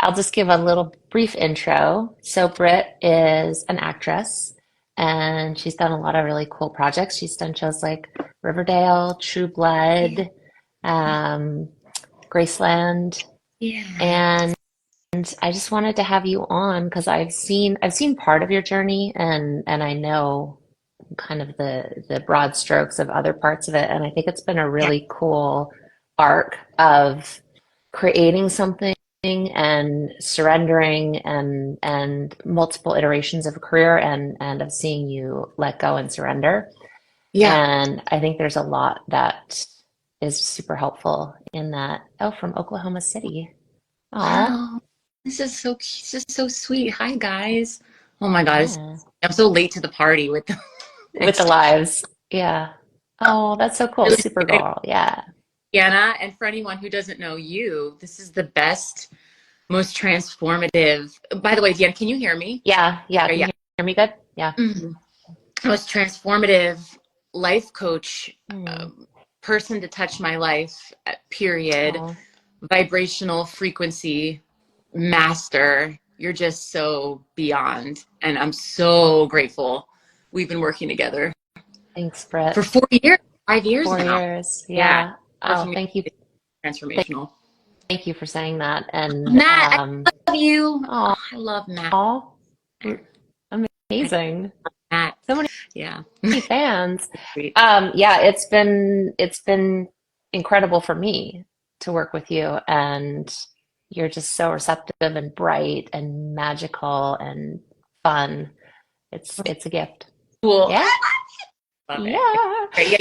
I'll just give a little brief intro. So Britt is an actress and she's done a lot of really cool projects. She's done shows like Riverdale, True Yeah. Blood, um, Graceland, Yeah. and I just wanted to have you on because I've seen part of your journey and I know kind of the broad strokes of other parts of it. And I think it's been a Yeah. really cool arc of creating something and surrendering and multiple iterations of a career and of seeing you let go and surrender. Yeah. And I think there's a lot that is super helpful in that. Oh, from Oklahoma City. Oh, Wow. This is so sweet. Hi guys. Oh my God. yeah. I'm so late to the party with the With the next lives. Yeah. Oh, that's so cool. really sweet. Supergirl. Yeah. Deanna, and for anyone who doesn't know you, this is the best, most transformative. By the way, Deanna, can you hear me? Yeah. Yeah. Can Yeah. you hear me good? Yeah. Mhm. Most transformative life coach Mm. person to touch my life, period. Oh, Vibrational frequency master. You're just so beyond. And I'm so grateful we've been working together thanks, Britt. for 4 years, 5 years 4 now. years. Yeah. Yeah. Oh, Working thank you. transformational. Thank you for saying that. And Matt, I love you. oh, Oh, I love Matt. amazing. Matt. So many Yeah. fans. Great. Yeah, it's been incredible for me to work with you, and you're just so receptive and bright and magical and fun. It's a gift. Cool. Yeah. Love it. Yeah. Great. Yeah,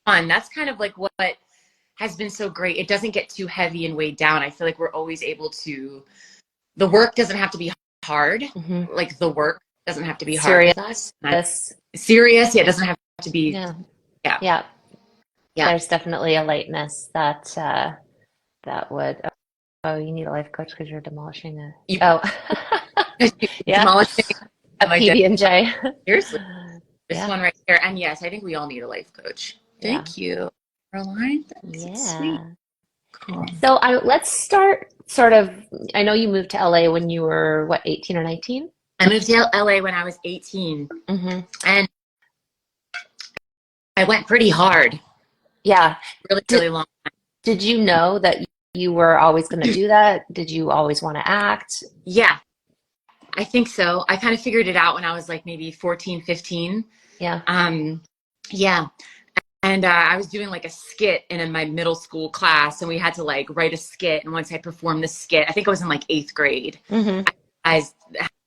fun. That's kind of like what has been so great. It doesn't get too heavy and weighed down. I feel like we're always able to, the work doesn't have to be hard. Hmm. Like the work doesn't have to be hard Serious. with us. Not serious. Yeah, it doesn't have to be. Yeah. Yeah. Yeah. Yeah. There's definitely a lightness that would. Oh, you need a life coach because you're demolishing a. You Oh, yeah, demolishing a my day. PB&J. Seriously. This Yeah. one right here. And yes, I think we all need a life coach. Yeah. Thank you, Caroline. That's so sweet. Yeah. Cool. So let's start sort of. I know you moved to LA when you were what, 18 or 19? I moved to LA when I was 18 Hmm. and I went pretty hard, Yeah. really, Did really long. did you know that you were always going to do that? Did you always want to act? Yeah, I think so. I kind of figured it out when I was like maybe 14, 15. Yeah. Um, yeah. And I was doing like a skit in my middle school class, and we had to like write a skit. And once I performed the skit, I think I was in like eighth grade. Hmm. I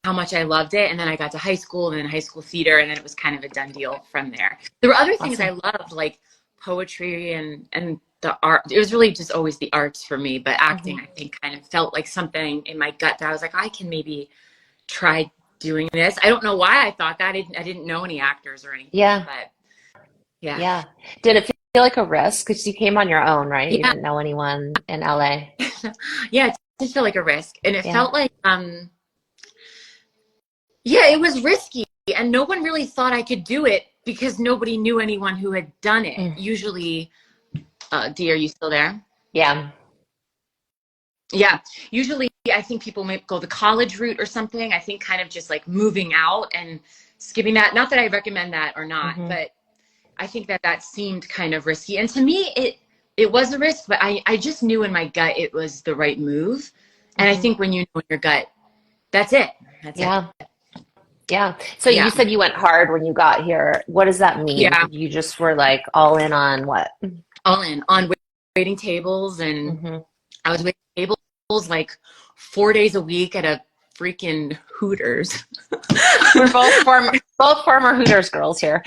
how much I loved it. And then I got to high school and then high school theater, and then it was kind of a done deal from there. There were other things I Awesome. loved, like poetry and the art. It was really just always the arts for me, but acting, Hmm. I think, kind of felt like something in my gut that I was like, I can maybe try doing this. I don't know why I thought that. I didn't know any actors or anything, Yeah. but yeah. Yeah. Did it feel like a risk? Because you came on your own, right? You Yeah. didn't know anyone in LA. Yeah, it did feel like a risk. And it Yeah. felt like yeah, it was risky, and no one really thought I could do it because nobody knew anyone who had done it. Mm. Usually, Dee, are you still there? Yeah. Yeah. Usually, I think people may go the college route or something. I think kind of just like moving out and skipping that. Not that I recommend that or not, Hmm. but I think that that seemed kind of risky. And to me, it was a risk, but I just knew in my gut it was the right move. And I Hmm. think when you know in your gut, that's it. That's it. Yeah. Yeah. So you Yeah. said you went hard when you got here. What does that mean? Yeah. You just were like all in on what? All in on waiting tables, and Hmm. I was waiting tables like 4 days a week at a freaking Hooters. We're both former Hooters girls here.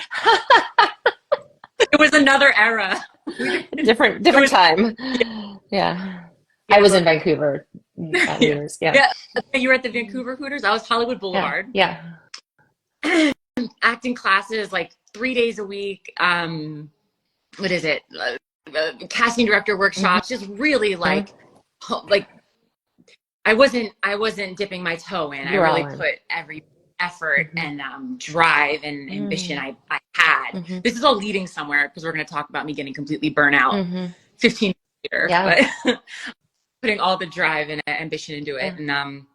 It was another era. It Different was, time. Yeah. I yeah, was in but Vancouver at yeah. Hooters. Yeah. Yeah. You were at the Vancouver Hooters. I was Hollywood Yeah. Boulevard. Yeah. Acting classes like 3 days a week. What is it? Casting director workshops. Just really Hmm. like I wasn't dipping my toe in. I You're really all in. put every effort Hmm. and drive and ambition I had. Hmm. This is all leading somewhere because we're going to talk about me getting completely burnt out Hmm. 15 years later. Yeah. But putting all the drive and ambition into it. Yeah. And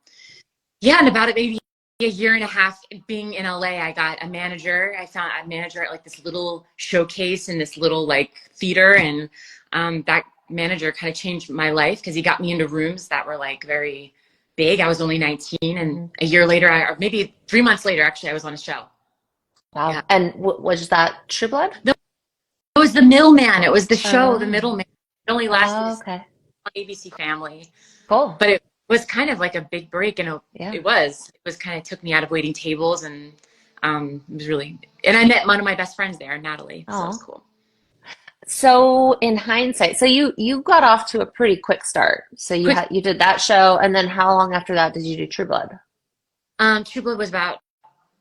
yeah, and about it maybe a year and a half being in LA, I got a manager. I found a manager at like this little showcase in this little like theater, and that manager kind of changed my life because he got me into rooms that were like very big. I was only 19, and Hmm. a year later, or maybe 3 months later, actually, I was on a show. Yeah, Wow. And was that True Blood? it was The Middleman. It was the show, The Oh, Middleman. It only lasted okay. on ABC Family, Cool. but it was kind of like a big break, and Yeah. it was kind of took me out of waiting tables, and it was really, and I met one of my best friends there, Natalie, so it was Oh. cool. So in hindsight, so you got off to a pretty quick start. So Quick, you did that show, and then how long after that did you do True Blood? True Blood was about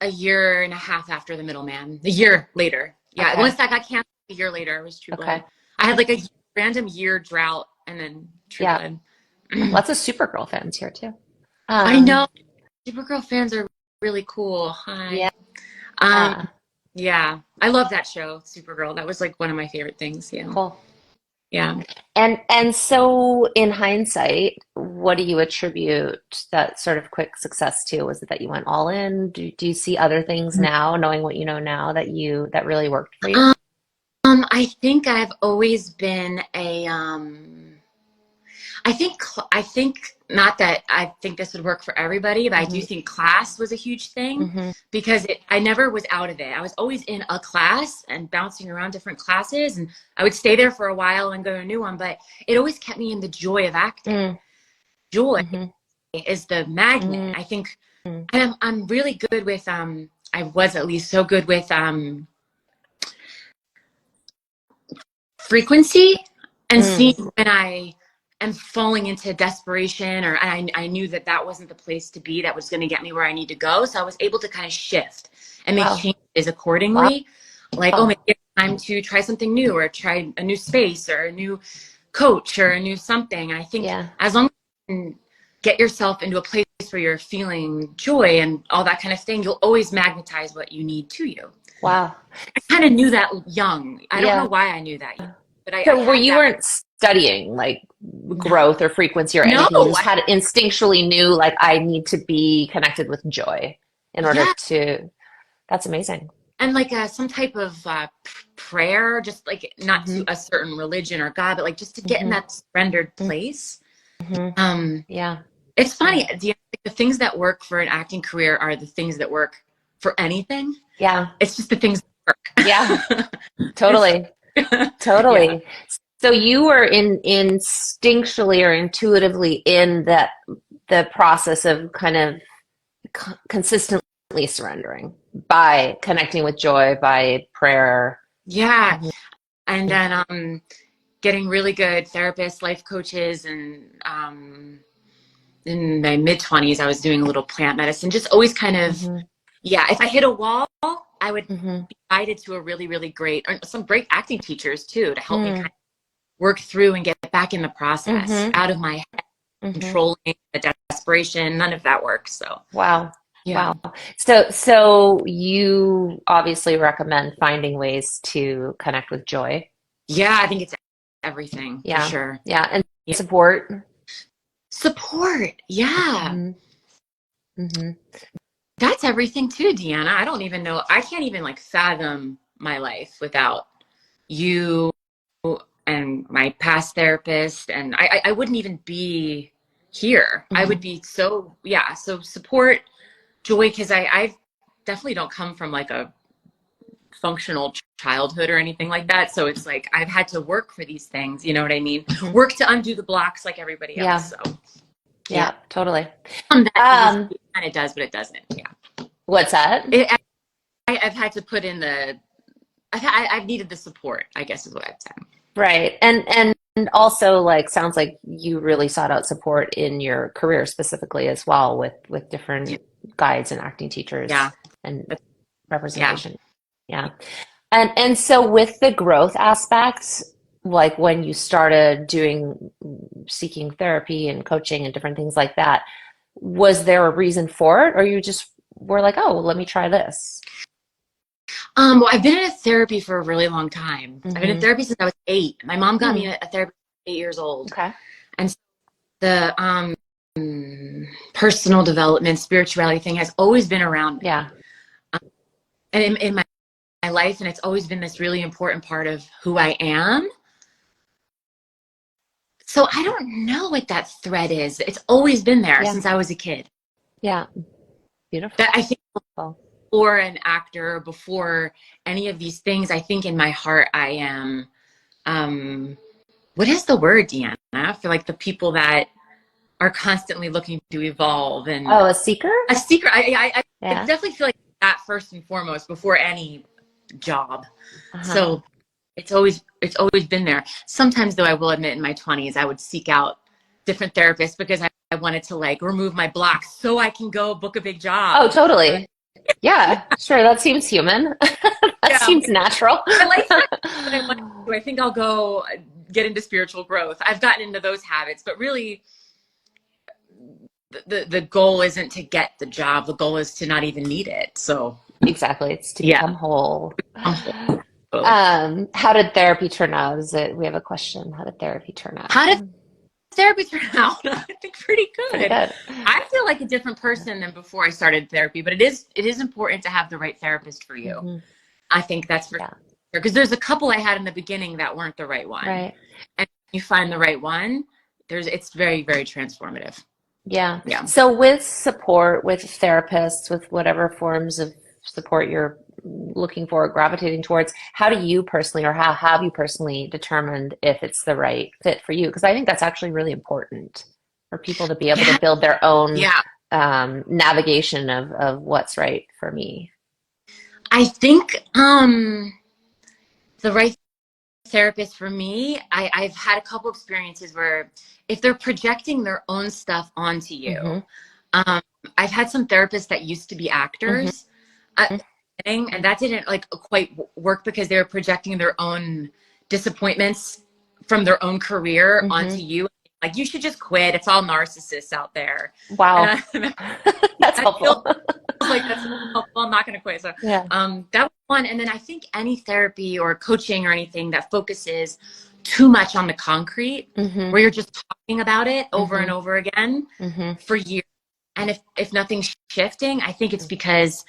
a year and a half after The Middleman. A year later, yeah. Okay. Once that got canceled, a year later, it was True Blood. Okay. I had like a random year drought, and then True Yeah. Blood. Lots of Supergirl fans here too. I Um, know Supergirl fans are really cool. Hi. yeah. Um, yeah, I love that show, Supergirl. That was like one of my favorite things. Yeah, Cool. yeah. And so in hindsight, what do you attribute that sort of quick success to? Was it that you went all in? Do you see other things now, knowing what you know now, that really worked for you? I think I've always been I think not that I think this would work for everybody, but I do Hmm. think class was a huge thing Hmm. because I never was out of it. I was always in a class and bouncing around different classes, and I would stay there for a while and go to a new one, but it always kept me in the joy of acting. Mm. Joy Hmm. is the magnet. Mm. I think I'm really good with I was at least so good with frequency and seeing Mm. when I am falling into desperation, or I knew that that wasn't the place to be that was going to get me where I need to go. So I was able to kind of shift and make Wow. changes accordingly. Like, oh, maybe Wow. it's time to try something new, or try a new space, or a new coach, or a new something. And I think Yeah. as long as you can get yourself into a place where you're feeling joy and all that kind of thing, you'll always magnetize what you need to you. Wow. I kind of knew that young. I don't know Yeah. why I knew that young, but I So where had you that. weren't studying like No, growth or frequency or no, anything, you just had instinctually knew like I need to be connected with joy in order yeah, to. That's amazing. and like some type of prayer, just like not to Hmm. a certain religion or God, but like just to get in Hmm. that surrendered place. Hmm. Um, Yeah. it's Yeah. funny. The things that work for an acting career are the things that work for anything. Yeah. It's just the things Yeah. that work. It's Totally. yeah, Totally. So you were in instinctually or intuitively in the process of kind of consistently surrendering by connecting with joy, by prayer. yeah, Mhm. and then getting really good therapists, life coaches, and in my mid 20s, I was doing a little plant medicine, just always kind of, Mhm. yeah, if I hit a wall, I would Mhm. be guided to a really, really great, or some great acting teachers too, to help me kind Mm. of work through and get back in the process, Mhm. out of my head, Mhm. controlling the desperation. None of that works. So, Wow. yeah. Wow. So you obviously recommend finding ways to connect with joy. Yeah, I think it's everything for Yeah. sure. Yeah. And Yeah. support. Support. Yeah. Mhm. Mhm. That's everything too, Deanna. I don't even know. I can't even like fathom my life without you and my past therapist, and I wouldn't even be here. I would Mhm. be so, yeah, so support, joy, because I definitely don't come from like a functional childhood or anything like that, so it's like I've had to work for these things, you know what I mean? Mhm. Work to undo the blocks like everybody else. Yeah. So yeah, Yeah, totally. that easy, Um, and it does, but it doesn't. Yeah, what's that? I've had to put in the I've needed the support, I guess is what I've said. Right. And also like sounds like you really sought out support in your career specifically as well with Yeah, different guides and acting teachers yeah, and yeah. representation. Yeah. And so with the growth aspects, like when you started doing seeking therapy and coaching and different things like that, was there a reason for it or you just were like, "Oh, well, let me try this." Well, I've been in a therapy for a really long time. I've been in Hmm. therapy since I was 8. My mom got me Hmm. a therapist at 8 years old. Okay. And the personal development, spirituality thing has always been around me. Yeah. And in my life, and it's always been this really important part of who I am. So I don't know what that thread is. It's always been there Yeah. since I was a kid. Yeah. Beautiful. That I think before an actor, before any of these things, I think in my heart I am, what is the word, Deanna? I feel like the people that are constantly looking to evolve and Oh, a seeker? a secret. I Yeah. definitely feel like that first and foremost before any job. Uh-huh. So it's always been there. Sometimes though, I will admit in my 20s, I would seek out different therapists because I wanted to like remove my blocks so I can go book a big Oh, job. Right? totally. Yeah, sure. That seems human. That Yeah. seems natural. I like that, but I want to. I think I'll go get into spiritual growth. I've gotten into those habits, but really the goal isn't to get the job. The goal is to not even need it. So Exactly. It's to yeah, become whole. I'm whole, totally. How did therapy turn out? We have a question. How did therapy turn out? How did therapy turn out? I think pretty Pretty good. good. I feel like a different person than before I started therapy, but it is important to have the right therapist for you. Hmm. I think that's for Yeah. sure. Because there's a couple I had in the beginning that weren't the right one. Right. And you find the right one, it's very, very transformative. Yeah. Yeah. So with support, with therapists, with whatever forms of support you're looking for, gravitating towards, how do you personally, or how have you personally determined if it's the right fit for you? Because I think that's actually really important for people to be able to Yeah. build their own Yeah. navigation of what's right for me. I think the right therapist for me, I've had a couple experiences where if they're projecting their own stuff onto Hmm. you, um, I've had some therapists that used to be Hmm. actors, and that didn't like quite work because they were projecting their own disappointments from their own career Hmm. onto you. Like you should just quit. It's all narcissists out there, and Wow. That's I feel helpful. like that's so helpful. I'm not going to quit. So Yeah. that was one. And then I think any therapy or coaching or anything that focuses too much on the concrete, Hmm. where you're just talking about it over Hmm. and over again Hmm. for years. And if nothing's shifting, I think it's because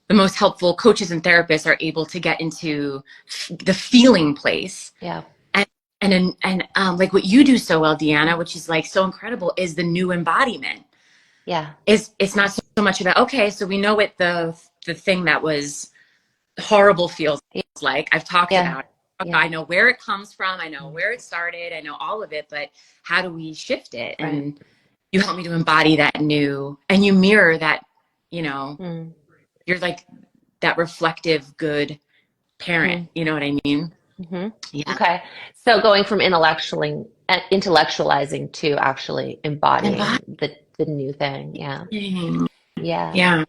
the most helpful coaches and therapists are able to get into the feeling place. Yeah. And like what you do so well, Deanna, which is like so incredible, is the new embodiment. Yeah. It's not so much about, okay, so we know what the thing that was horrible feels like. I've talked Yeah. about it. Yeah. I know where it comes from. I know where it started. I know all of it, but how do we shift it? Right. And you help me to embody that new, and you mirror that, you know, Mm. you're like that reflective, good parent. Hmm. You know what I mean? Hmm. Yeah. Okay. So going from intellectualizing to actually embodying the new thing. Yeah. Embodying. Yeah. Yeah.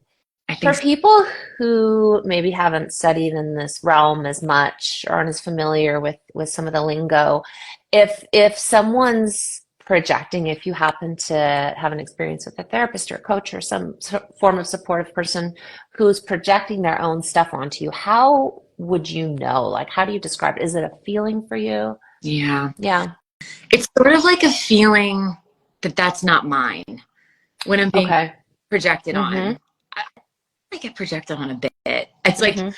I For think so. people who maybe haven't studied in this realm as much or aren't as familiar with some of the lingo, if someone's projecting, if you happen to have an experience with a therapist or a coach or some form of supportive person who's projecting their own stuff onto you, how would you know? Like, how do you describe it? Is it a feeling for you? Yeah. Yeah. It's sort of like a feeling that that's not mine when I'm being Okay. projected Mm-hmm. on. I get projected on a bit. It's like, Mm-hmm.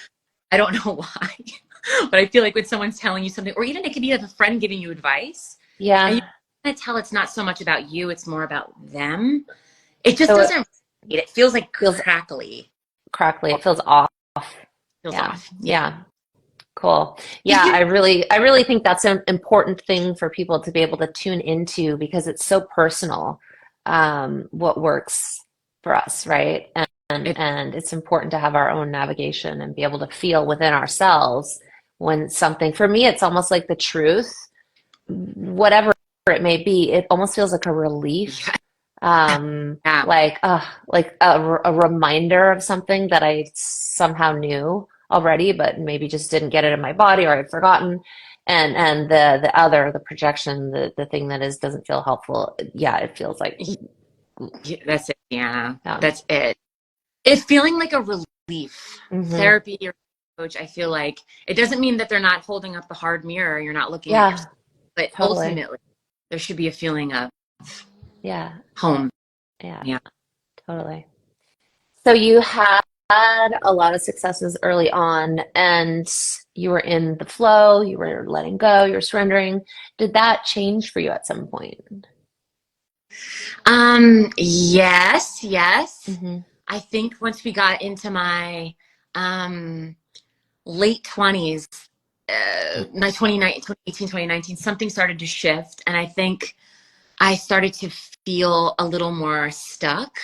I don't know why, but I feel like when someone's telling you something, or even it could be like a friend giving you advice, and you Yeah. kind of tell it's not so much about you, it's more about them. It just So it doesn't, it feels like feels crackly. crackly. It feels off. Feels Yeah. off. Yeah. Yeah. Cool. Did Yeah, you? I really think that's an important thing for people to be able to tune into because it's so personal, what works for us, right? And it's important to have our own navigation and be able to feel within ourselves when something, for me, it's almost like the truth, whatever it may be, it almost feels like a relief. Yeah. Like a reminder of something that I somehow knew already, but maybe just didn't get it in my body or I'd forgotten. And the projection, the thing that is doesn't feel helpful. Yeah, it feels like Yeah, that's it. Yeah. yeah. That's it. It's feeling like a relief. Hmm. Therapy or coach, I feel like it doesn't mean that they're not holding up the hard mirror. You're not looking at yourself, Yeah, but totally. ultimately there should be a feeling of Yeah. home. Yeah. Yeah. Totally. So you had a lot of successes early on and you were in the flow, you were letting go, you were surrendering. Did that change for you at some point? Yes, yes. Hmm. I think once we got into my um, late 20s, my 2018, 2019, something started to shift. And I think I started to feel a little more stuck.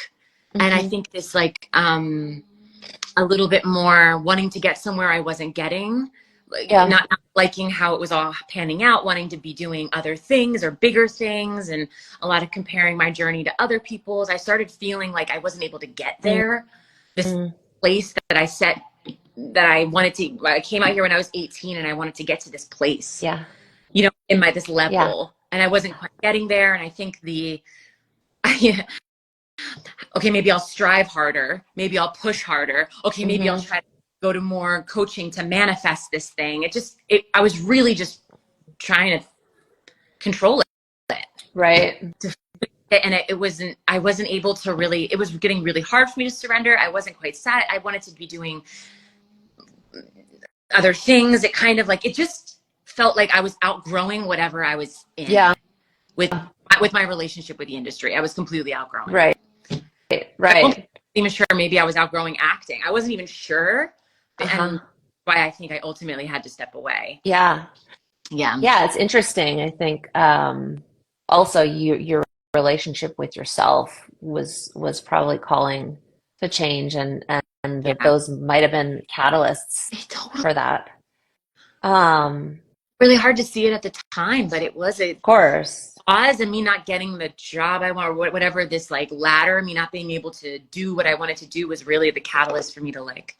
And I Hmm. think this like a little bit more wanting to get somewhere I wasn't getting, like Yeah. not liking how it was all panning out, wanting to be doing other things or bigger things, and a lot of comparing my journey to other people's. I started feeling like I wasn't able to get there. This Mm. place that I set that I wanted to, I came out here when I was 18 and I wanted to get to this place, Yeah. in my, this Yeah. level. And I wasn't quite getting there. And I think okay, maybe I'll strive harder. Maybe I'll push harder. Okay, maybe I'll Hmm. try to go to more coaching to manifest this thing. I was really just trying to control it. Right. And I wasn't able to really, it was getting really hard for me to surrender. I wasn't quite sad. I wanted to be doing other things. It kind of like, it just felt like I was outgrowing whatever I was in Yeah. with my relationship with the industry. I was completely outgrowing it. Right. At one point, Right. I wasn't even sure maybe I was outgrowing acting. I wasn't even sure. Uh-huh. And why I think I ultimately had to step away. Yeah. Yeah. Yeah, it's interesting. I think also your relationship with yourself was probably calling to change and that Yeah. those might have been catalysts It's totally for that. Of really hard to see it at the time, but it was a course. pause and me not getting the job I want or whatever this like ladder, me not being able to do what I wanted to do was really the catalyst for me to like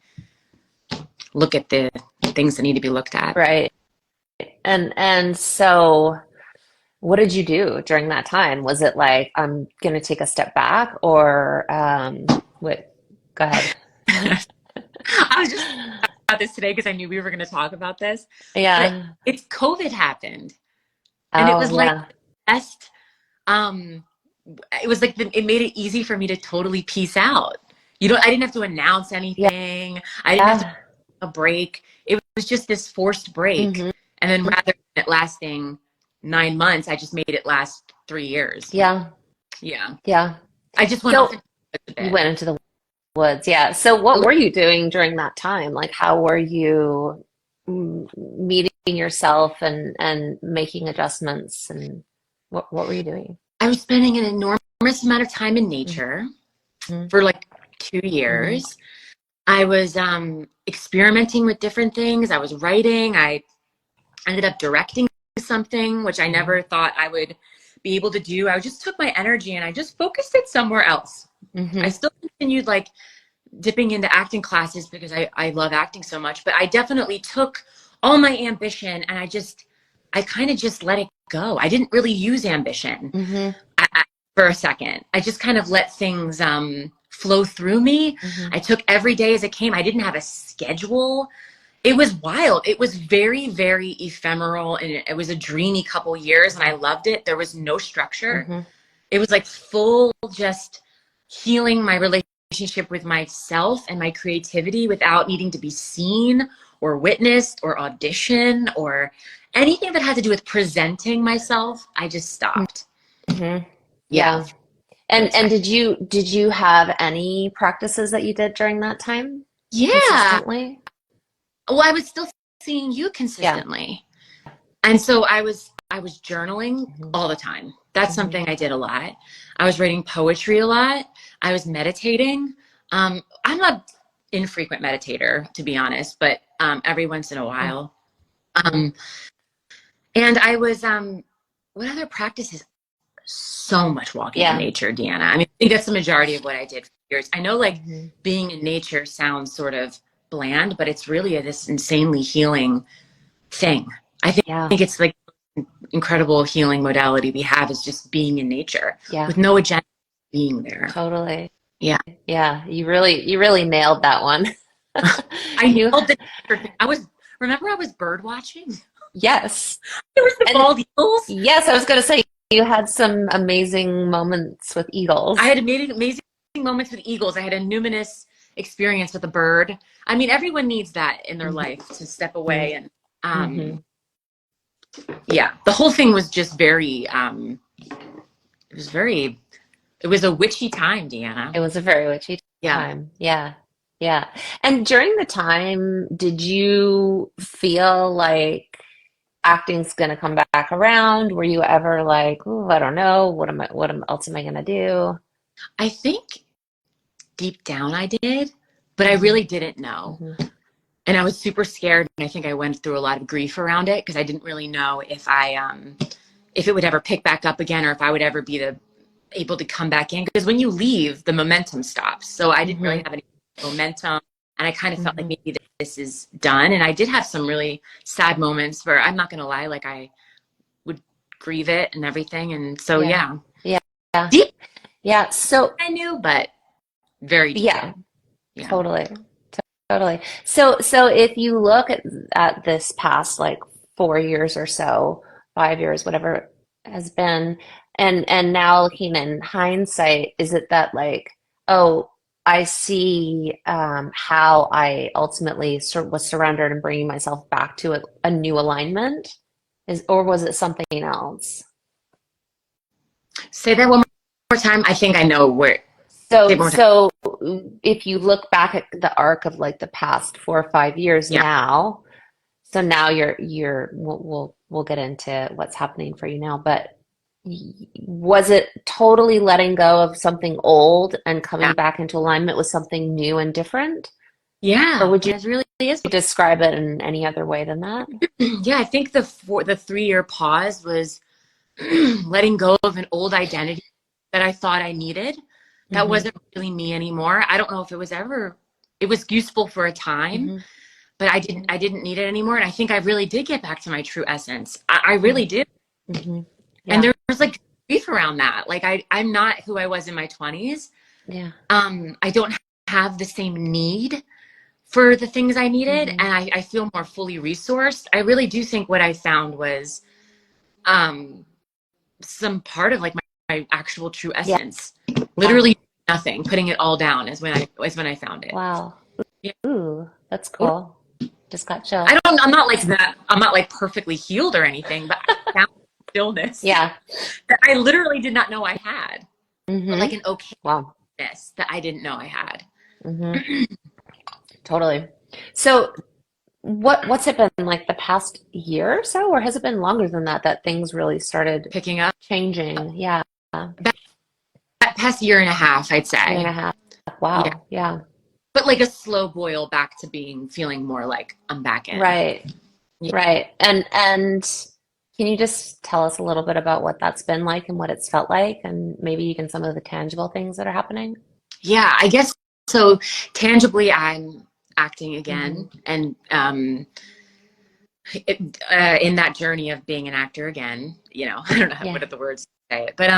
look at the things that need to be looked at. Right. And so what did you do during that time? Was it like I'm gonna take a step back or what go ahead. I was just about this today because I knew we were going to talk about this, but Yeah. it's COVID happened and it Oh was like yeah. best um it was like it made it easy for me to totally peace out. I didn't have to announce Yeah. anything. I didn't have to Yeah. take a break. It was just this forced break. Hmm. And then rather than it lasting 9 months, I just made it last 3 years. Yeah. Yeah. Yeah. I just went off So into it a you bit. went into the woods, yeah. So what were you doing during that time? Like how were you meeting yourself and making adjustments and what were you doing? I was spending an enormous amount of time in Hmm. nature for like two Hmm. years. I was experimenting with different things. I was writing. I ended up directing something, which I Hmm. never thought I would be able to do. I just took my energy and I just focused it somewhere else. I Hmm. still continued like dipping into acting classes because I love acting so much, but I definitely took all my ambition and I kind of just let it go. I didn't really use ambition Hmm. for a second. I just kind of let things flow through me. Hmm. I took every day as it came. I didn't have a schedule. It was wild. It was very, very ephemeral and it was a dreamy couple years and I loved it. There was no structure. Hmm. It was like full just healing my relationship with myself and my creativity without needing to be seen or witnessed or audition or anything that had to do with presenting myself. I just stopped. Hmm. Yeah. Yeah. It And was nice. did you have any practices that you did during that time Yeah. consistently? Well, I was still seeing you Yeah. consistently. And so I was journaling Hmm. all the time. That's Hmm. something I did a lot. I was reading poetry a lot. I was meditating. I'm a infrequent meditator, to be honest, but every once in a while. Um, and I was what other practices? So much walking in Yeah. nature, Deanna. I mean, I think that's the majority of what I did for years. I know like Hmm. being in nature sounds sort of bland, but it's really this insanely healing thing. Yeah. Think it's like incredible healing modality we have is just being in nature Yeah. with no agenda, being there. Totally. Yeah. Yeah, you really nailed that one. I You, nailed the nature thing. I was bird watching. yes. There was the And bald eagles. yes, I was going to say you had some amazing moments with I eagles. had amazing moments with eagles. I had a numinous experience with a bird. I mean, everyone needs that in their Hmm. life to step away. And Hmm. yeah, the whole thing was just very, it was very, it was a witchy time, Deanna. It was a very witchy Yeah. time. Yeah. Yeah. And during the time, did you feel like acting's going to come back around? Were you ever like, oh, I don't know, else am I going to do? I think deep down I did, but I Hmm. really didn't know. Hmm. And I was super scared. And I think I went through a lot of grief around it because I didn't really know if it would ever pick back up again or if I would ever be able to come back in. Because when you leave, the momentum stops. So I didn't really Hmm. have any momentum. And I kind of felt like Hmm. maybe this is done. And I did have some really sad moments where I'm not going to lie, like I would grieve it and everything. And so, Yeah. yeah, Yeah. Yeah. deep Yeah. So, I knew, but very deep yeah, down. Yeah. totally. Totally. So if you look at this past like 4 years or so, 5 years, whatever it has been, and now looking in hindsight, is it that like, oh, I see how I ultimately was surrendered and bringing myself back to a new alignment, or was it something else? Say that one more time. I think I know where. Say it So one more time. so if you look back at the arc of like the past 4 or 5 years Yeah. now. So now we'll get into what's happening for you now, but was it totally letting go of something old and Yeah. coming back into alignment with something new and different? Or Yeah. would you It really is. describe it in any other way than that? Yeah. I think the 3 year pause was letting go of an old identity that I thought I needed. That Hmm. wasn't really me anymore. I don't know if it was useful for a time, Hmm. but I didn't need it anymore. And I think I really did get back to my true essence. I really did. Hmm. And Yeah. there was like grief around that. Like I'm not who I was in my 20s. Yeah. I don't have the same need for the things I needed, Hmm. and I feel more fully resourced. I really do think what I found was um, some part of like my actual true Yeah. essence. Literally nothing, putting it all down is when I found it. Wow. Yeah. Ooh, that's cool. Just got chills. I'm not like that. I'm not like perfectly healed or anything, but I found stillness Yeah. that I literally did not know I had, or like Hmm. an Wow. okayness that I didn't know I had. Hmm. Totally. So what's it been like the past year or so, or has it been longer than that that things really started Picking up changing? Yeah, that past year and a half, I'd year and say. a half. Yeah. Wow. Yeah. But like a slow boil back to feeling more like I'm back in. Right. Yeah. Right. And can you just tell us a little bit about what that's been like and what it's felt like, and maybe even some of the tangible things that are happening? Yeah, I guess so. Tangibly, I'm acting Hmm. again, and in that journey of being an actor again, I don't know Yeah. what are the words to say it, but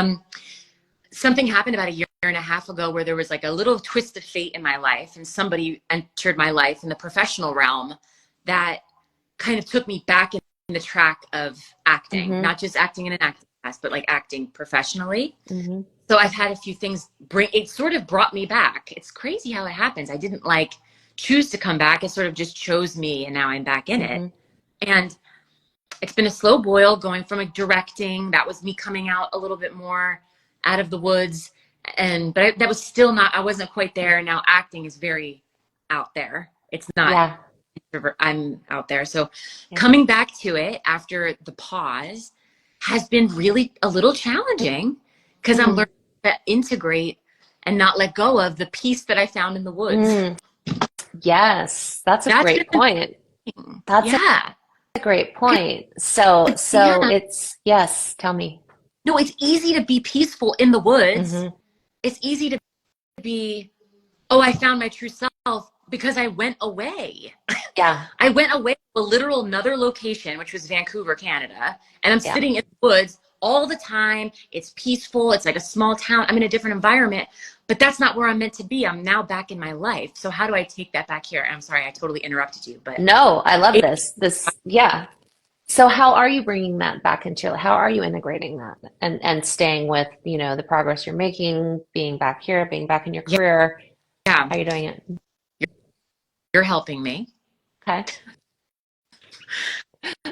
something happened about a year and a half ago where there was like a little twist of fate in my life, and somebody entered my life in the professional realm that kind of took me back in the track of acting, Hmm. not just acting in an acting class, but like acting professionally. Hmm. So I've had a few things bring it sort of brought me back. It's crazy how it happens. I didn't like choose to come back. It sort of just chose me and now I'm back in it. Hmm. And it's been a slow boil going from like directing. That was me coming out a little bit more out of the woods. That was still not, I wasn't quite there. And now acting is very out there. It's not, Yeah. I'm out there. So Yeah. coming back to it after the pause has been really a little challenging because I'm Mm. learning to integrate and not let go of the peace that I found in the woods. Mm. Yes, that's a That's great been point. amazing. That's Yeah. a great point. So Yeah. it's yes, tell me. No, it's easy to be peaceful in the woods. Hmm. It's easy to be, oh, I found my true self because I went away. Yeah. I went away to a literal another location, which was Vancouver, Canada, and I'm Yeah. sitting in the woods all the time. It's peaceful. It's like a small town. I'm in a different environment, but that's not where I'm meant to be. I'm now back in my life. So how do I take that back here? And I'm sorry, I totally interrupted you, but No, I love it, this. Yeah. So how are you bringing that back into your life? How are you integrating that and staying with, the progress you're making, being back here, being back in your Yeah, career? yeah. How are you doing it? You're helping me. Okay.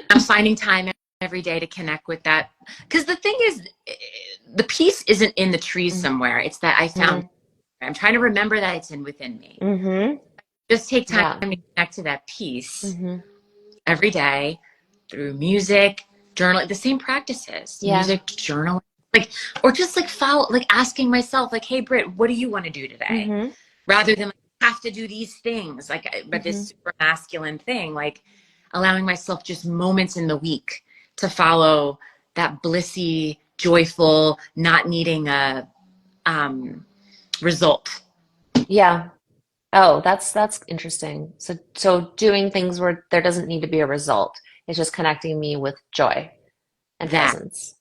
I'm finding time every day to connect with that. Because the thing is, the peace isn't in the trees somewhere. It's that I found. Mm-hmm. I'm trying to remember that it's in within me. Mm-hmm. Just take time Yeah. to connect to that peace Mm-hmm. every day through music, journaling, the same practices, Yeah. music, journaling, like, or just like follow, like asking myself, like, hey, Britt, what do you want to do today? Mm-hmm. Rather than like, have to do these things, like, but this Mm-hmm. super masculine thing, like allowing myself just moments in the week to follow that blissy, joyful, not needing a result. Yeah. Oh, that's interesting. So doing things where there doesn't need to be a result. It's just connecting me with joy and That, presence.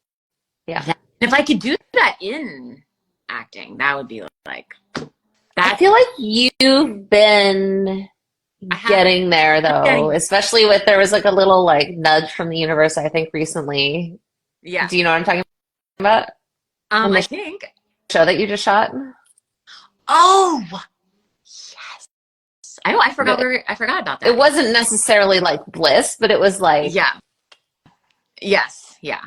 Yeah. that, if I could do that in acting, that would be like, I that feel like you've been I have been. getting there I'm though, getting there. especially with there was like a little like nudge from the universe, I think recently. Yeah. Do you know what I'm talking about? In I the think. show that you just shot? Oh, yes. I forgot But I forgot about it that. wasn't necessarily like bliss, but it was like, Yeah. Yes. Yeah.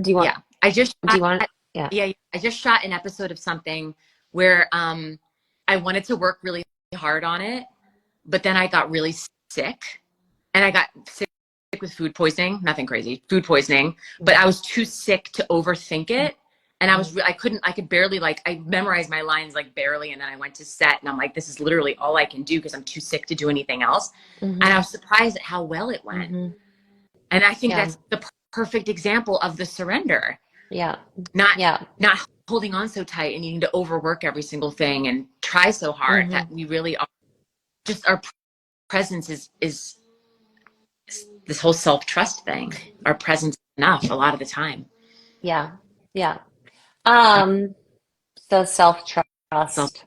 do you want, Yeah. I just do shot, you want, yeah. yeah, I just shot an episode of something where I wanted to work really hard on it, but then I got really sick and I got sick with food poisoning, nothing crazy, food poisoning, but I was too sick to overthink it. And I could barely like, I memorized my lines like barely. And then I went to set and I'm like, this is literally all I can do because I'm too sick to do anything else. And Mm-hmm. I was surprised at how well it went. Mm-hmm. And I think Yeah. that's the perfect example of the surrender, Yeah. not, Yeah. not holding on so tight and needing to overwork every single thing and try so hard Mm-hmm. that we really are just our presence is this whole self-trust thing. Our presence is enough a lot of the time. Yeah. Yeah. Um, so self-trust, self-trust.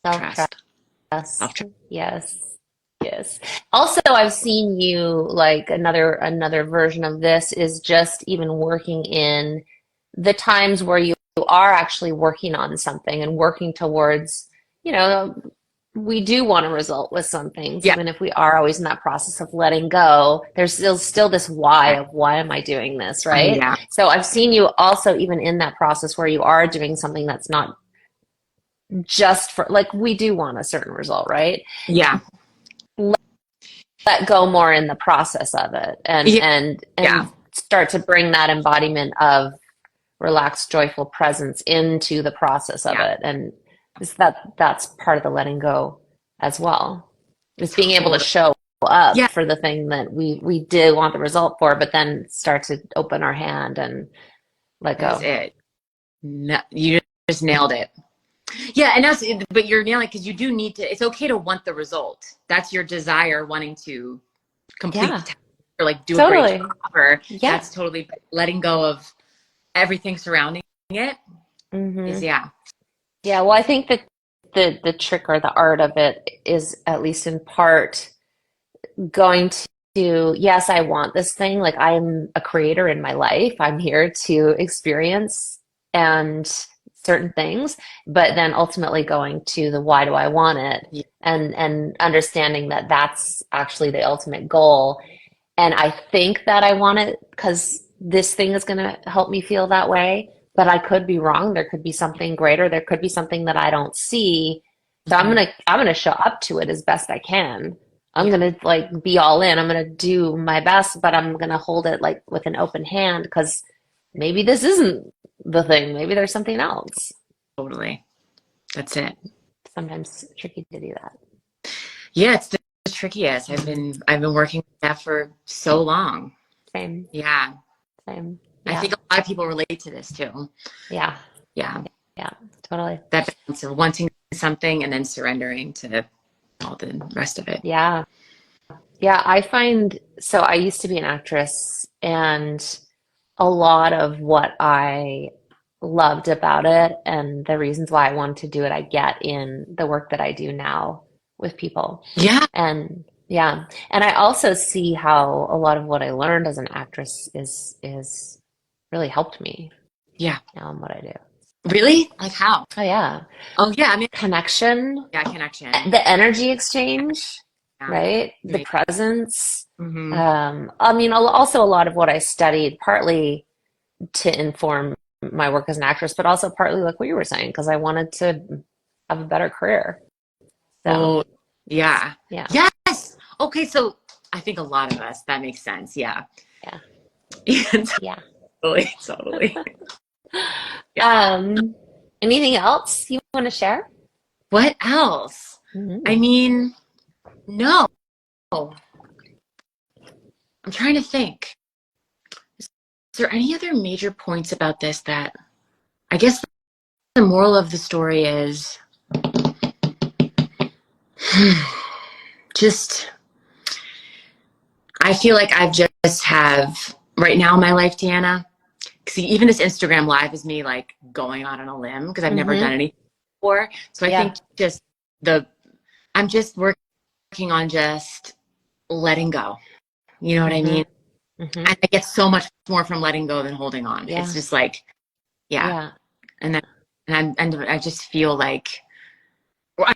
Self-trust. Self-trust. Yes. Yes. Also, I've seen you like another version of this is just even working in the times where you are actually working on something and working towards, you know, we do want a result with some things, Yeah. even if we are always in that process of letting go. There's still this why of why am I doing this, right? Yeah. So I've seen you also even in that process where you are doing something that's not just for like we do want a certain result, right? Yeah. Let go more in the process of it and Yeah. and Yeah. and start to bring that embodiment of relaxed joyful presence into the process of Yeah. it and that's part of the letting go as well is being able to Totally. show up Yeah. for the thing that we did want the result for but then start to open our hand and let That's go. it. No, you just nailed it. Yeah. And that's, but you're nailing because you do need to, it's okay to want the result. That's your desire wanting to complete the Yeah, task or like do a great job totally. or Yeah. that's totally letting go of everything surrounding it is, Hmm. yeah. Yeah, well I think that the trick or the art of it is at least in part going to, yes, I want this thing. Like I'm a creator in my life. I'm here to experience and certain things, but then ultimately going to the why do I want it Yeah. and understanding that that's actually the ultimate goal. And I think that I want it because this thing is going to help me feel that way, but I could be wrong. There could be something greater. There could be something that I don't see. So Mhm. I'm gonna show up to it as best I can. I'm Yeah. gonna like be all in. I'm gonna do my best, but I'm gonna hold it like with an open hand because maybe this isn't the thing. Maybe there's something else. Totally. That's it. Sometimes it's tricky to do that. Yeah. It's the trickiest. I've been working with that for so long. Same, Yeah. same. I Yeah, think a lot of people relate to this too. yeah, Yeah. yeah, totally. That balance of wanting something and then surrendering to all the rest of it. Yeah. Yeah, I find so I used to be an actress, and a lot of what I loved about it and the reasons why I wanted to do it, I get in the work that I do now with people. Yeah. And Yeah. And I also see how a lot of what I learned as an actress is really helped me Yeah. now in what I do. Really? Like how? Oh yeah. Oh yeah, I mean, Connection, yeah, connection. the energy exchange, Yeah. right? The Amazing. presence. Hmm. I mean, also a lot of what I studied, partly to inform my work as an actress, but also partly like what you were saying, because I wanted to have a better career. So, Oh, yeah. yeah, Yes. Okay, so I think a lot of us, that makes sense. Yeah. yeah, Yeah, yeah. totally, totally. Yeah. Um, Anything else you want to share? What else? I Mhm. mean, no. I'm trying to think. Is there any other major points about this that I guess the moral of the story is just I feel like I've just have right now in my life, Deanna. See, even this Instagram live is me like going out on a limb because I've never done Mhm. anything before. So I think Yeah. just the I'm just working on just letting go. You know what I mean? Mhm. Mhm. And I get so much more from letting go than holding on. It's Yeah. just like, yeah. Yeah. And then, and I just feel like well,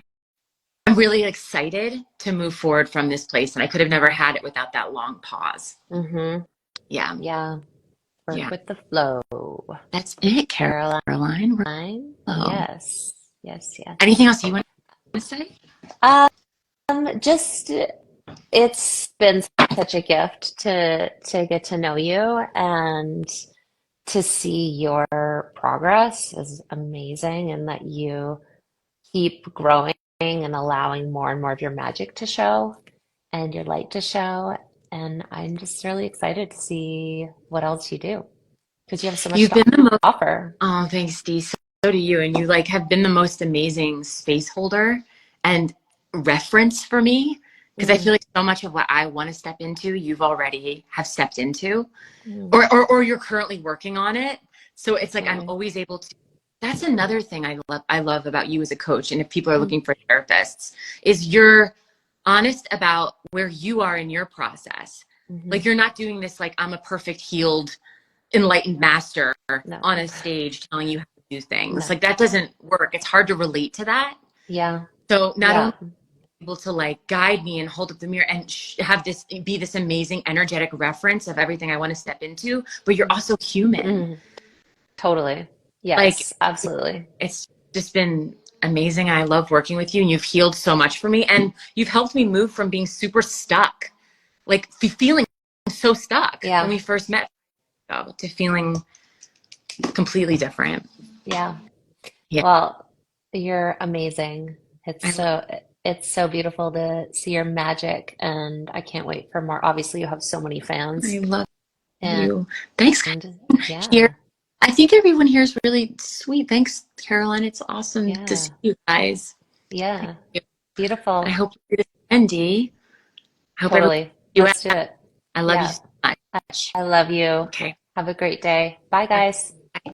I'm really excited to move forward from this place. And I could have never had it without that long pause. Mhm. Yeah. Yeah. Work Yeah. with the flow. That's it, Caroline. Caroline. Hello. Yes. Yes, yes. Anything else you want to say? Um, just it's been such a gift to get to know you, and to see your progress is amazing, and that you keep growing and allowing more and more of your magic to show and your light to show. And I'm just really excited to see what else you do because you have so much You've to been the most, offer. oh, thanks, Dee. So do you. And you like have been the most amazing space holder and reference for me. Because I Mm, feel like so much of what I want to step into, you've already have stepped into, mm, or you're currently working on it. So it's like I'm mm, always able to. That's another thing I love about you as a coach. And if people are mm, looking for therapists, is you're honest about where you are in your process. Like mhm. you're not doing this like I'm a perfect healed enlightened master No, on a stage telling you how to do things. no. Like that doesn't work. It's hard to relate to that. Yeah, So not yeah. only able to like guide me and hold up the mirror and have this be this amazing energetic reference of everything I want to step into, but you're Mm, also human. mm, totally. Like Yes, absolutely. it's just been amazing. I love working with you and you've healed so much for me and you've helped me move from being super stuck, like feeling so stuck when Yeah, we first met to feeling completely different. yeah. Yeah. Well, you're amazing. I love It's so beautiful to see your magic, and I can't wait for more. Obviously, you have so many I fans, love and you. Thanks, here. yeah, I think everyone here is really sweet. Thanks, Caroline. It's awesome to see yeah, you guys. Thank yeah. you. I Beautiful. hope you do this again, Dee. I hope everyone Totally. you Let's do it. I love you Yeah. so much. I love you. Okay. Have a great day. Bye, guys.